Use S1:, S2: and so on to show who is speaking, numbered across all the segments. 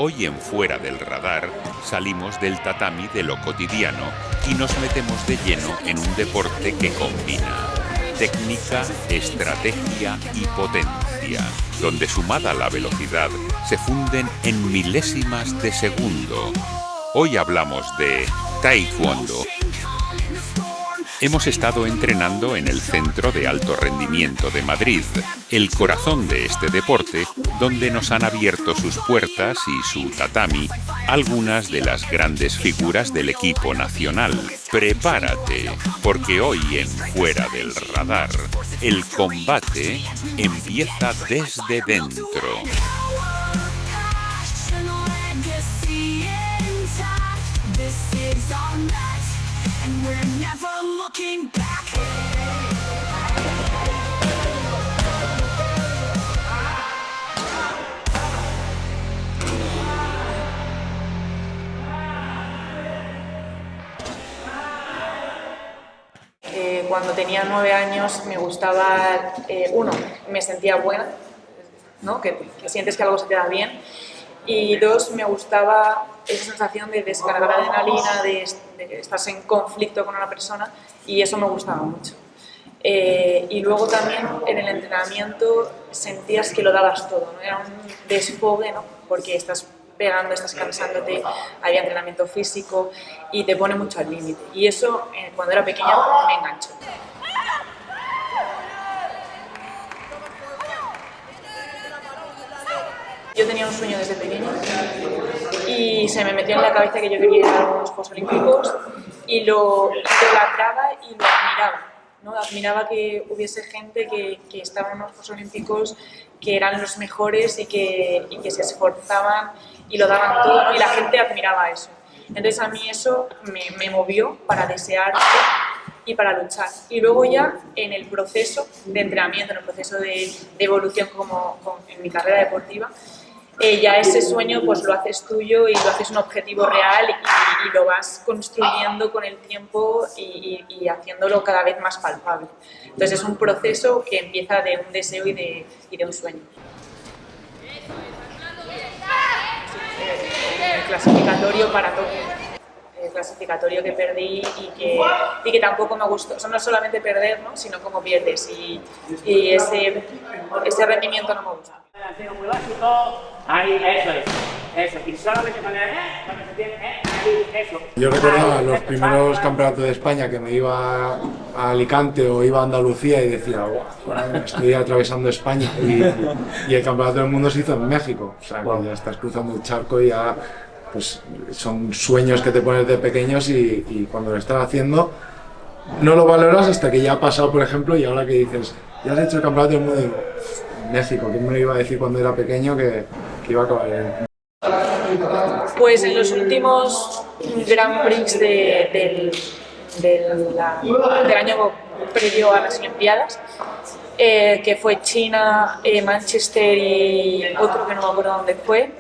S1: Hoy en Fuera del Radar salimos del tatami de lo cotidiano y nos metemos de lleno en un deporte que combina técnica, estrategia y potencia, donde sumada la velocidad se funden en milésimas de segundo. Hoy hablamos de Taekwondo. Hemos estado entrenando en el Centro de Alto Rendimiento de Madrid, el corazón de este deporte, donde nos han abierto sus puertas y su tatami algunas de las grandes figuras del equipo nacional. Prepárate, porque hoy en Fuera del Radar, el combate empieza desde dentro.
S2: Cuando tenía 9 años me gustaba, me sentía buena, ¿no? que sientes que algo se te da bien, y 2, me gustaba esa sensación de descargar adrenalina, de estar en conflicto con una persona, y eso me gustaba mucho. Y luego también en el entrenamiento sentías que lo dabas todo, ¿no? Era un desfogue, ¿no? Porque estás pegando, estás cansándote, había entrenamiento físico y te pone mucho al límite. Y eso, cuando era pequeña, me enganchó. Yo tenía un sueño desde pequeña y se me metió en la cabeza que yo quería ir a los Juegos Olímpicos y lo idolatraba y lo admiraba, ¿no? Admiraba que hubiese gente que estaba en los Juegos Olímpicos, que eran los mejores y que se esforzaban y lo daban todo, ¿no? Y la gente admiraba eso. Entonces a mí eso me movió para desear y para luchar. Y luego ya en el proceso de entrenamiento, en el proceso de evolución en mi carrera deportiva, ya ese sueño pues lo haces tuyo y lo haces un objetivo real y lo vas construyendo con el tiempo y haciéndolo cada vez más palpable. Entonces es un proceso que empieza de un deseo y de un sueño. El clasificatorio para Tokio. El clasificatorio que perdí y que tampoco me gustó. O sea, no es solamente perder, ¿no? Sino cómo pierdes y ese rendimiento no me gusta.
S3: Muy básico, ahí, eso, y solamente cuando se tiene, ahí, eso.
S4: Yo recordaba los primeros campeonatos de España que me iba a Alicante o iba a Andalucía y decía, wow, estoy atravesando España y el campeonato del mundo se hizo en México, o sea, que ya estás cruzando el charco y ya pues son sueños que te pones de pequeños y cuando lo estás haciendo no lo valoras hasta que ya ha pasado, por ejemplo, y ahora que dices, ya has hecho el campeonato del mundo en México, ¿quién me lo iba a decir cuando era pequeño que iba a acabar en...
S2: Pues en los últimos Grand Prix del año previo a las Olimpiadas, que fue China, Manchester y otro que no me acuerdo dónde fue,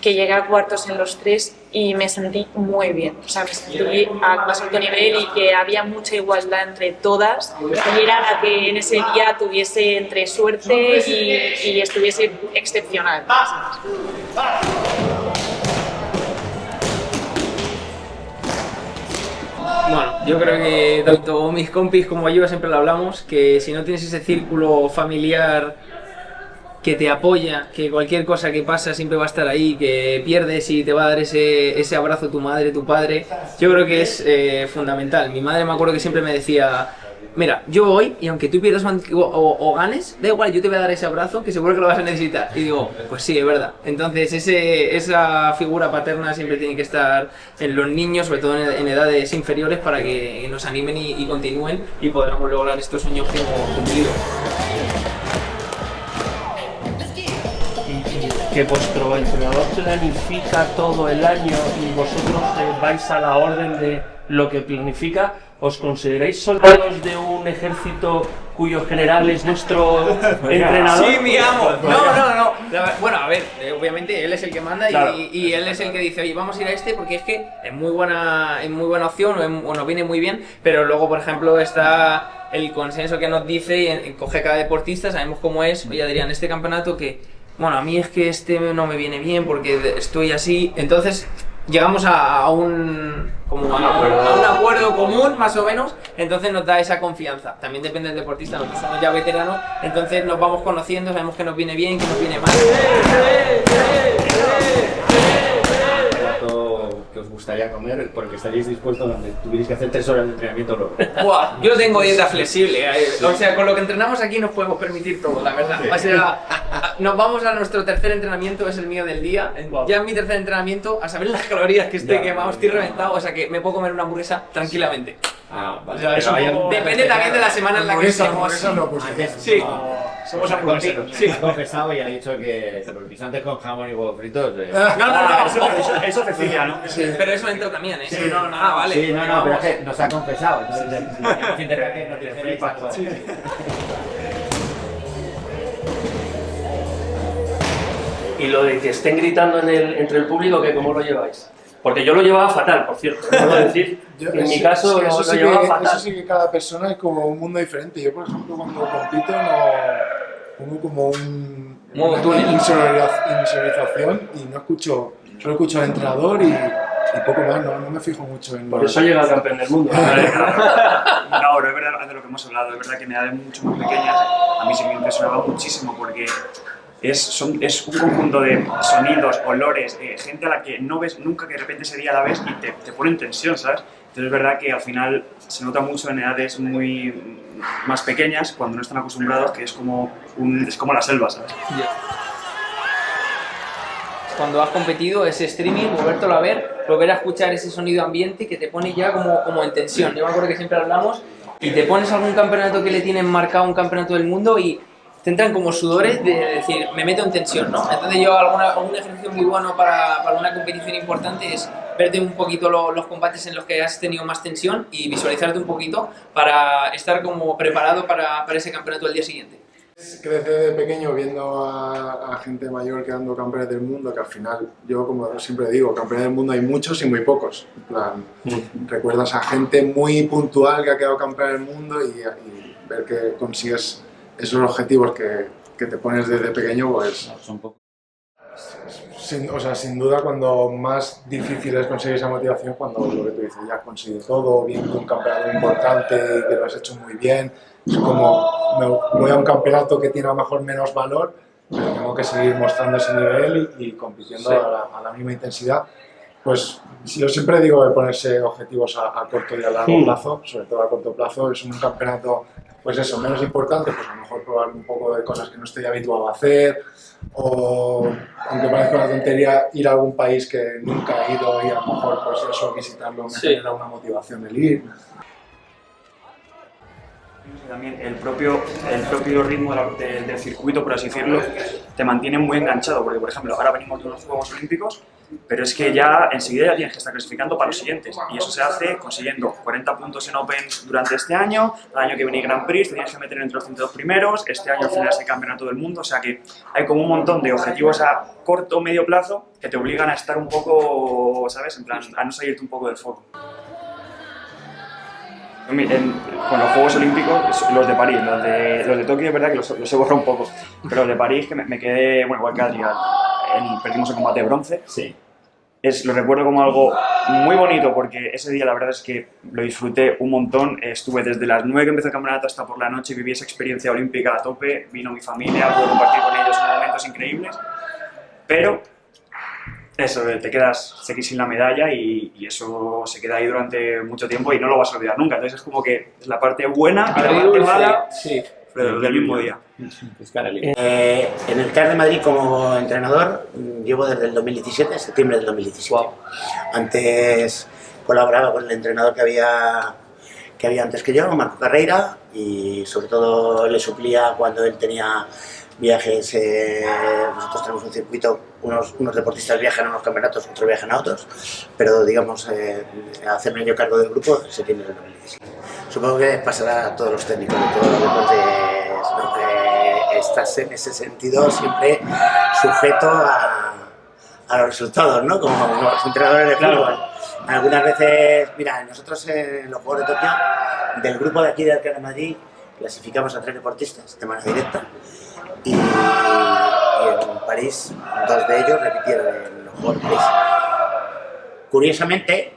S2: que llegué a cuartos en los 3 y me sentí muy bien, o sea, me sentí a más alto nivel y que había mucha igualdad entre todas y era la que en ese día tuviese entre suerte y estuviese excepcional.
S5: Bueno, yo creo que tanto mis compis como yo siempre lo hablamos, que si no tienes ese círculo familiar que te apoya, que cualquier cosa que pasa siempre va a estar ahí, que pierdes y te va a dar ese abrazo tu madre, tu padre, yo creo que es fundamental. Mi madre me acuerdo que siempre me decía, mira, yo voy y aunque tú pierdas o ganes, da igual, yo te voy a dar ese abrazo que seguro que lo vas a necesitar. Y digo, pues sí, es verdad. Entonces esa figura paterna siempre tiene que estar en los niños, sobre todo en edades inferiores, para que nos animen y continúen y podamos lograr estos sueños que hemos cumplido.
S3: Que vuestro entrenador planifica todo el año y vosotros vais a la orden de lo que planifica. ¿Os consideráis soldados de un ejército cuyo general es vuestro entrenador?
S5: Sí, mi amo. No. Bueno, a ver, obviamente él es el que manda, claro, y él es el que dice, oye, vamos a ir a este porque es que es muy buena opción, o nos viene muy bien, pero luego, por ejemplo, está el consenso que nos dice y coge cada deportista, sabemos cómo es, oye, Adrián, este campeonato que bueno, a mí es que este no me viene bien porque estoy así, entonces llegamos a un acuerdo común, más o menos, entonces nos da esa confianza. También depende del deportista, nosotros somos ya veteranos, entonces nos vamos conociendo, sabemos que nos viene bien, que nos viene mal.
S6: Que os gustaría comer porque estaríais dispuestos donde tuvierais que hacer 3 horas de entrenamiento luego.
S5: Buah, yo tengo dieta flexible, o sea, con lo que entrenamos aquí nos podemos permitir todo, la verdad. O sea, nos vamos a nuestro tercer entrenamiento, es el mío del día. Ya en mi tercer entrenamiento, a saber las calorías que estoy quemado, estoy reventado, o sea que me puedo comer una hamburguesa tranquilamente.
S6: Ah, vale.
S5: O sea, depende también de la semana en la que estemos. Sí.
S6: Somos hamburgueseros. Sí. Ha confesado y ha dicho que los guisantes con jamón y huevos fritos.
S5: No.
S7: Eso Cecilia, ¿no?
S5: Sí. Pero eso entra también, ¿eh?
S7: Sí, no.
S5: Ah, vale.
S6: Sí, no, pero es que nos ha confesado. Entonces, no tiene flipas.
S3: Y lo de que estén gritando entre el público, ¿cómo lo lleváis? Porque yo lo llevaba fatal, por cierto. Puedo decir, en mi caso lo llevaba fatal.
S4: Eso sí que cada persona es como un mundo diferente. Yo, por ejemplo, cuando compito pongo como una insonorización y no escucho, solo escucho al entrenador y poco más, no me fijo mucho en...
S3: Por eso llega el campeón del mundo.
S7: No, pero es verdad de lo que hemos hablado, es verdad que en edades mucho más pequeñas a mí sí me impresionaba muchísimo porque es un conjunto de sonidos, olores, gente a la que no ves nunca, que de repente ese día la ves y te pone en tensión, ¿sabes? Entonces es verdad que al final se nota mucho en edades muy más pequeñas, cuando no están acostumbrados, que es como la selva, ¿sabes?
S5: Cuando has competido, ese streaming, volvértelo a ver, volver a escuchar ese sonido ambiente que te pone ya como en tensión. Yo me acuerdo que siempre hablamos y te pones algún campeonato que le tienen marcado, un campeonato del mundo y te entran como sudores de decir, me meto en tensión, ¿no? Entonces yo algún ejercicio muy bueno para una competición importante es verte un poquito los combates en los que has tenido más tensión y visualizarte un poquito para estar como preparado para ese campeonato del día siguiente.
S4: Crecer de pequeño viendo a gente mayor quedando campeones del mundo, que al final, yo como siempre digo, campeones del mundo hay muchos y muy pocos. En plan, recuerdas a gente muy puntual que ha quedado campeón del mundo y ver que consigues esos objetivos que te pones desde pequeño, pues... Sin duda, cuando más difícil es conseguir esa motivación, cuando lo que tú dices, ya has conseguido todo, bien un campeonato importante y que lo has hecho muy bien, es como, voy a un campeonato que tiene a lo mejor menos valor, pero tengo que seguir mostrando ese nivel y compitiendo a la misma intensidad. Pues yo siempre digo de ponerse objetivos a corto y a largo plazo, sobre todo a corto plazo. Es un campeonato, pues eso, menos importante, pues a lo mejor probar un poco de cosas que no estoy habituado a hacer, o aunque parezca una tontería, ir a algún país que nunca he ido y a lo mejor pues eso, visitarlo me genera una motivación el ir.
S7: También el propio ritmo del circuito, por así decirlo, te mantiene muy enganchado, porque por ejemplo ahora venimos de unos Juegos Olímpicos, pero es que ya enseguida ya tienes que estar clasificando para los siguientes, y eso se hace consiguiendo 40 puntos en Opens durante este año, el año que viene Grand Prix te tienes que meter entre los 102 primeros, este año al final es el campeonato del mundo, o sea que hay como un montón de objetivos a corto o medio plazo que te obligan a estar un poco, ¿sabes? En plan, a no salirte un poco del foco. Con los Juegos Olímpicos, los de París, los de Tokio es verdad que los he borrado un poco, pero los de París que me quedé, bueno, igual que Adrián, perdimos el combate de bronce.
S6: Sí.
S7: Lo recuerdo como algo muy bonito porque ese día la verdad es que lo disfruté un montón. Estuve desde las 9 que empezó el campeonato hasta por la noche, viví esa experiencia olímpica a tope, vino mi familia, pude compartir con ellos momentos increíbles, pero eso, te quedas sin la medalla y eso se queda ahí durante mucho tiempo y no lo vas a olvidar nunca. Entonces es como que es la parte buena y la parte mala del mismo día.
S8: En el CAR de Madrid como entrenador llevo desde el 2017, septiembre del 2017. Wow. Antes colaboraba con el entrenador que había antes que yo, Marco Carreira, y sobre todo le suplía cuando él tenía viajes. Nosotros tenemos un circuito, unos deportistas viajan a unos campeonatos, otros viajan a otros, pero digamos, hacerme yo cargo del grupo en septiembre del 2017. Supongo que pasará a todos los técnicos de todos los deportes, ¿no? Estás en ese sentido siempre sujeto a los resultados, ¿no? Como los entrenadores de fútbol. Algunas veces, mira, nosotros en los Juegos de Tokio, del grupo de aquí del CAR de Madrid, clasificamos a 3 deportistas de manera directa y en París, 2 de ellos repitieron en los Juegos de París. Curiosamente,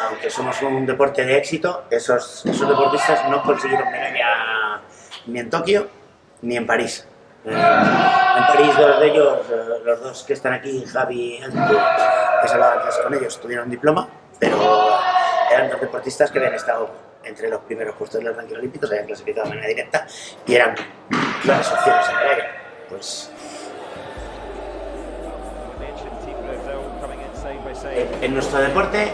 S8: aunque somos un deporte de éxito, esos deportistas no consiguieron medalla ni en Tokio ni en París. En París, 2 de ellos, los 2 que están aquí, Javi y Andy, que se hablaba antes con ellos, tuvieron un diploma, pero eran 2 deportistas que habían estado entre los primeros puestos de los ranking olímpicos, habían clasificado de manera directa y eran claras opciones en medalla. Pues, en nuestro deporte,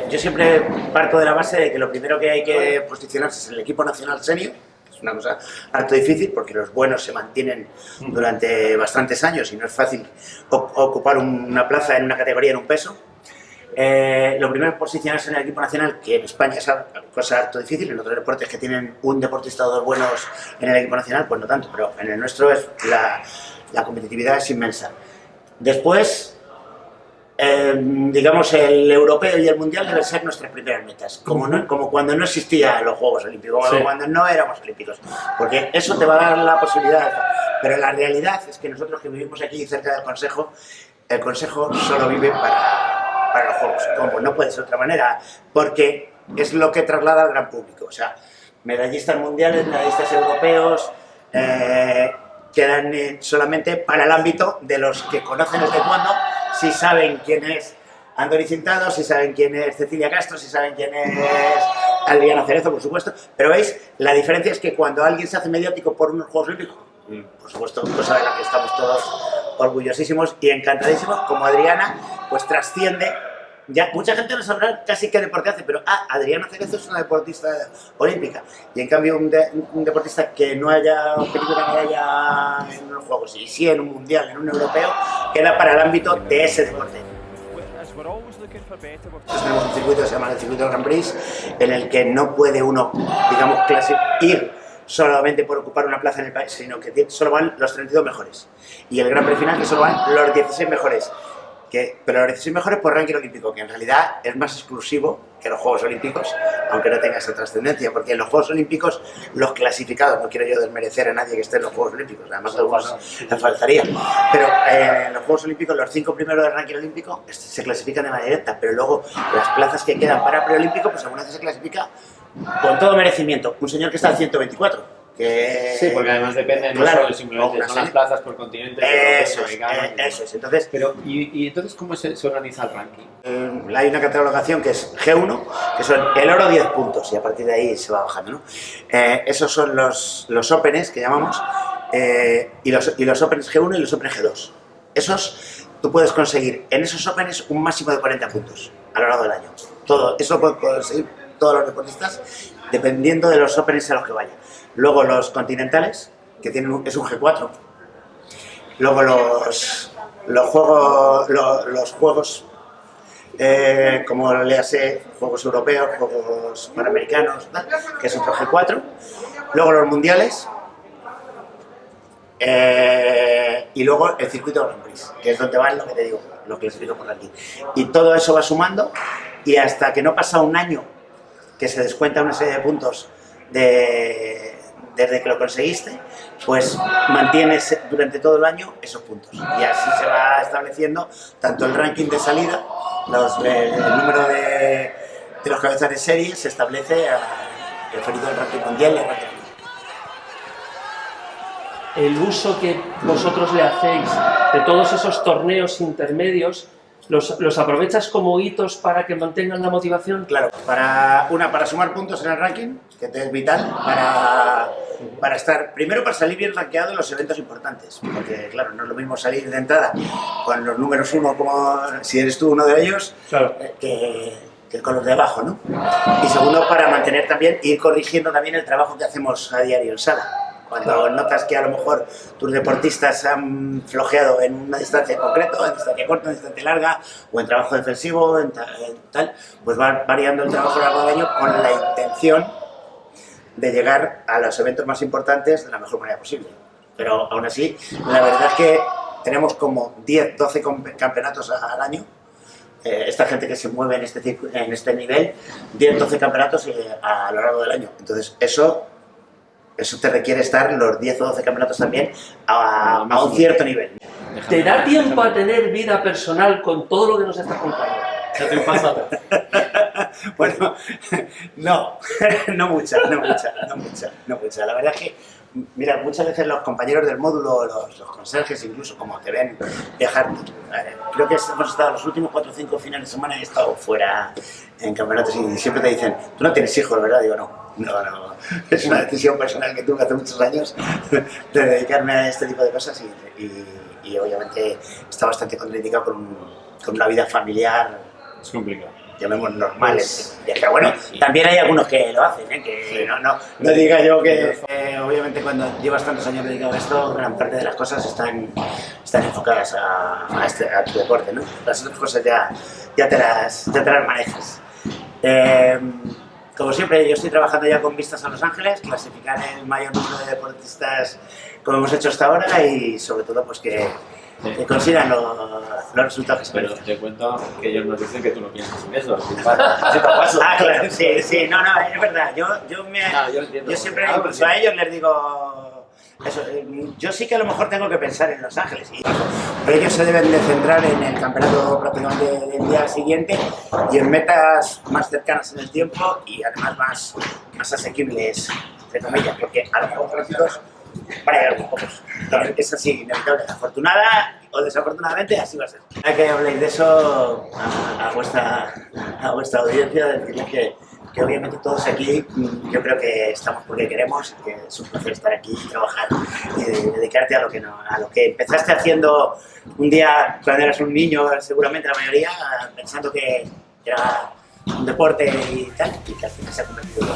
S8: yo siempre parto de la base de que lo primero que hay que posicionarse es el equipo nacional senior. Es una cosa harto difícil porque los buenos se mantienen durante bastantes años y no es fácil ocupar una plaza en una categoría en un peso. Lo primero es posicionarse en el equipo nacional, que en España es una cosa harto difícil. En otros deportes que tienen un deportista o 2 buenos en el equipo nacional, pues no tanto, pero en el nuestro la competitividad es inmensa. Después, digamos, el europeo y el mundial deben ser nuestras primeras metas, como cuando no existían los Juegos Olímpicos,
S3: Sí.
S8: cuando no éramos olímpicos, porque eso te va a dar la posibilidad, pero la realidad es que nosotros que vivimos aquí cerca del Consejo, el Consejo solo vive para los Juegos, como no puede ser de otra manera, porque es lo que traslada al gran público, o sea, medallistas mundiales, medallistas europeos, quedan solamente para el ámbito de los que conocen el taekwondo, si saben quién es Andoni Cintado, si saben quién es Cecilia Castro, si saben quién es Adriana Cerezo, por supuesto. Pero veis, la diferencia es que cuando alguien se hace mediático por unos Juegos Olímpicos, por supuesto, cosa de la que estamos todos orgullosísimos y encantadísimos, como Adriana, pues trasciende. Ya mucha gente no sabrá casi qué deporte hace, pero Adriana Cerezo es una deportista olímpica, y en cambio un deportista que no haya obtenido una medalla en unos Juegos y sí en un mundial, en un europeo, queda para el ámbito de ese deporte. Entonces tenemos un circuito que se llama el circuito Grand Prix, en el que no puede uno, digamos, ir solamente por ocupar una plaza en el país, sino que solo van los 32 mejores, y el Gran Prix final que solo van los 16 mejores. Pero los 16 mejores por ranking olímpico, que en realidad es más exclusivo que los Juegos Olímpicos, aunque no tenga esa trascendencia, porque en los Juegos Olímpicos los clasificados, no quiero yo desmerecer a nadie que esté en los Juegos Olímpicos, además algunos le faltaría, pero en los Juegos Olímpicos los 5 primeros del ranking olímpico se clasifican de manera directa, pero luego las plazas que quedan para preolímpico, pues alguna vez se clasifica con todo merecimiento. Un señor que está al 120 que...
S6: Sí, porque además depende no
S8: claro,
S6: solo simplemente son las plazas por continente,
S8: eso es. Entonces,
S6: pero ¿y entonces cómo se organiza el ranking?
S8: Hay una catalogación que es G1, que son el oro 10 puntos, y a partir de ahí se va bajando, ¿no? Esos son los Opens que llamamos, y los Opens G1 y los Opens G2. Esos, tú puedes conseguir en esos Opens un máximo de 40 puntos a lo largo del año. Todo, eso lo pueden conseguir todos los deportistas, dependiendo de los Opens a los que vayan. Luego los continentales, que es un G4. Luego los juegos, como le hace Juegos Europeos, Juegos Panamericanos, que es otro G4. Luego los mundiales. Y luego el circuito de Grand Prix, que es donde van, lo que te digo, lo clasifico por aquí. Y todo eso va sumando, y hasta que no pasa un año que se descuenta una serie de puntos desde que lo conseguiste, pues mantienes durante todo el año esos puntos. Y así se va estableciendo tanto el ranking de salida, el número de los cabezas de serie se establece referido al ranking mundial y al ranking mundial.
S3: El uso que vosotros le hacéis de todos esos torneos intermedios, ¿los aprovechas como hitos para que mantengan la motivación?
S8: Claro, para sumar puntos en el ranking, que te es vital, para estar, primero para salir bien rankeado en los eventos importantes, porque claro, no es lo mismo salir de entrada con los números 1, como si eres tú uno de ellos,
S3: Claro.
S8: que con los de abajo, ¿no? Y segundo, para mantener también, ir corrigiendo también el trabajo que hacemos a diario en sala. Cuando notas que a lo mejor tus deportistas han flojeado en una distancia en concreto, en distancia corta, en distancia larga, o en trabajo defensivo, en tal, pues va variando el trabajo a lo largo del año con la intención de llegar a los eventos más importantes de la mejor manera posible. Pero aún así, la verdad es que tenemos como 10, 12 campeonatos al año. Esta gente que se mueve en este nivel, 10, 12 campeonatos a lo largo del año. Entonces, eso eso te requiere estar los 10 o 12 campeonatos también a un cierto nivel.
S3: ¿Te da tiempo a tener vida personal con todo lo que nos estás contando?
S6: Ya te pasa.
S8: Bueno, no, no mucha. La verdad es que, mira, muchas veces los compañeros del módulo, los conserjes, incluso como te ven viajar, creo que hemos estado los últimos 4 o 5 finales de semana, he estado fuera en campeonatos y siempre te dicen, tú no tienes hijos, ¿verdad? Digo, no, es una decisión personal que tuve hace muchos años de dedicarme a este tipo de cosas y obviamente está bastante contraindicado con una vida familiar.
S6: Es complicado.
S8: Llamemos normales. Pero bueno, también hay algunos que lo hacen, que sí. No diga yo que obviamente cuando llevas tantos años dedicado a esto, gran parte de las cosas están enfocadas a tu deporte, ¿no? Las otras cosas ya te las manejas. Como siempre, yo estoy trabajando ya con vistas a Los Ángeles, clasificar el mayor número de deportistas como hemos hecho hasta ahora y sobre todo pues que consigan los resultados que se
S6: Pero
S8: merecen.
S6: te cuento que ellos nos dicen que tú no piensas en eso.
S8: Claro, sí, no, es verdad. Yo siempre, incluso a ellos les digo eso. Yo sí que a lo mejor tengo que pensar en Los Ángeles, pero ellos se deben de centrar en el campeonato prácticamente del día siguiente y en metas más cercanas en el tiempo y además más asequibles, entre comillas, porque a lo mejor los chicos van a llegar muy pocos. Es así, inevitable. Afortunada o desafortunadamente, así va a ser. Hay que hablar de eso a vuestra audiencia, decirles que obviamente todos aquí, yo creo que estamos porque queremos, que es un placer estar aquí y trabajar y dedicarte a lo que empezaste haciendo un día cuando eras un niño, seguramente la mayoría, pensando que era un deporte y tal, y que al final se ha convertido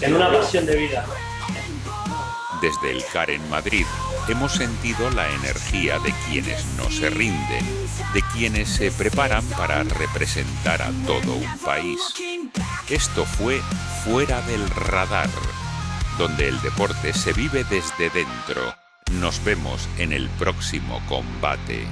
S3: En una pasión de vida.
S1: Desde el CAR en Madrid hemos sentido la energía de quienes no se rinden, de quienes se preparan para representar a todo un país. Esto fue Fuera del Radar, donde el deporte se vive desde dentro. Nos vemos en el próximo combate.